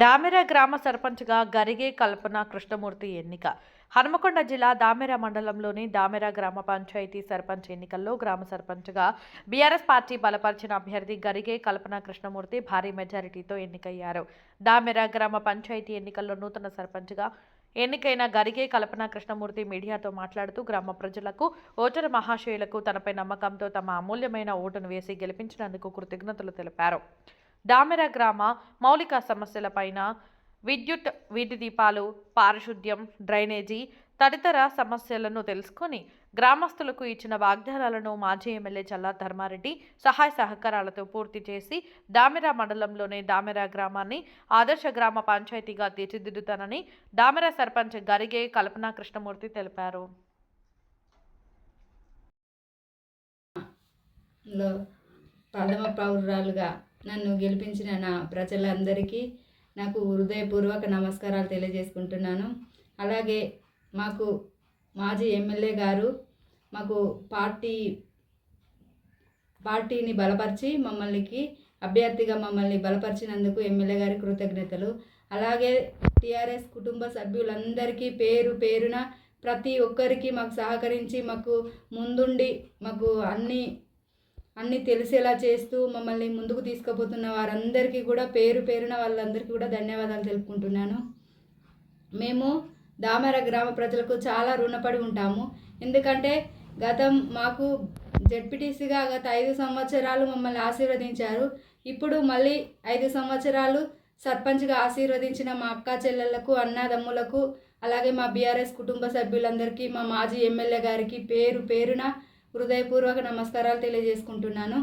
దామెర గ్రామ సర్పంచ్గా గరిగే కల్పన కృష్ణమూర్తి ఎన్నిక. హన్మకొండ జిల్లా దామెర మండలంలోని దామెర గ్రామ పంచాయతీ సర్పంచ్ ఎన్నికల్లో గ్రామ సర్పంచ్గా బీఆర్ఎస్ పార్టీ బలపరిచిన అభ్యర్థి గరిగే కల్పన కృష్ణమూర్తి భారీ మెజారిటీతో ఎన్నికయ్యారు. దామెర గ్రామ పంచాయతీ ఎన్నికల్లో నూతన సర్పంచ్గా ఎన్నికైన గరిగే కల్పన కృష్ణమూర్తి మీడియాతో మాట్లాడుతూ గ్రామ ప్రజలకు, ఓటరు మహాశయులకు తనపై నమ్మకంతో తమ అమూల్యమైన ఓటును వేసి గెలిపించినందుకు కృతజ్ఞతలు తెలిపారు. దామెర గ్రామ మౌలిక సమస్యలపైన విద్యుత్, వీధి దీపాలు, పారిశుద్ధ్యం, డ్రైనేజీ తదితర సమస్యలను తెలుసుకుని గ్రామస్తులకు ఇచ్చిన వాగ్దానాలను మాజీ ఎమ్మెల్యే చల్లా ధర్మారెడ్డి సహాయ సహకారాలతో పూర్తి చేసి దామెర మండలంలోని దామెర గ్రామాన్ని ఆదర్శ గ్రామ పంచాయతీగా తీర్చిదిద్దుతానని దామెర సర్పంచ్ గరిగే కల్పన కృష్ణమూర్తి తెలిపారు. ప్రథమ పౌరురాలుగా నన్ను గెలిపించిన నా ప్రజలందరికీ నాకు హృదయపూర్వక నమస్కారాలు తెలియజేసుకుంటున్నాను. అలాగే మాకు మాజీ ఎమ్మెల్యే గారు మాకు పార్టీని బలపరిచి అభ్యర్థిగా మమ్మల్ని బలపరిచినందుకు ఎమ్మెల్యే గారి కృతజ్ఞతలు. అలాగే టీఆర్ఎస్ కుటుంబ సభ్యులందరికీ పేరు పేరున ప్రతి ఒక్కరికి మాకు సహకరించి మాకు ముందుండి మాకు అన్నీ తెలిసేలా చేస్తూ మమ్మల్ని ముందుకు తీసుకుపోతున్న వారందరికీ కూడా పేరు పేరున వాళ్ళందరికీ కూడా ధన్యవాదాలు తెలుపుకుంటున్నాను. మేము దామెర గ్రామ ప్రజలకు చాలా రుణపడి ఉంటాము. ఎందుకంటే మాకు జెడ్పీటీసీగా గత 5 సంవత్సరాలు మమ్మల్ని ఆశీర్వదించారు. ఇప్పుడు మళ్ళీ 5 సంవత్సరాలు సర్పంచ్గా ఆశీర్వదించిన మా అక్క చెల్లెళ్లకు, అన్నదమ్ములకు, అలాగే మా బీఆర్ఎస్ కుటుంబ సభ్యులందరికీ, మా మాజీ ఎమ్మెల్యే గారికి పేరు పేరున హృదయపూర్వక నమస్కారాలు తెలియజేసుకుంటున్నాను.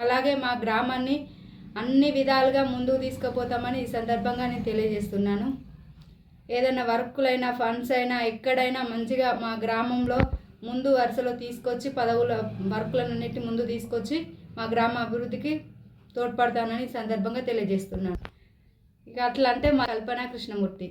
అలాగే మా గ్రామాన్ని అన్ని విధాలుగా ముందుకు తీసుకుపోతామని ఈ సందర్భంగా నేను తెలియజేస్తున్నాను. ఏదైనా వర్కులైనా, ఫండ్స్ అయినా, ఎక్కడైనా మంచిగా మా గ్రామంలో ముందు వరుసలో తీసుకొచ్చి వర్కులన్నిటి ముందు తీసుకొచ్చి మా గ్రామ అభివృద్ధికి తోడ్పడతానని ఈ సందర్భంగా తెలియజేస్తున్నాను. ఇక అట్లా అంటే మా కల్పన కృష్ణమూర్తి.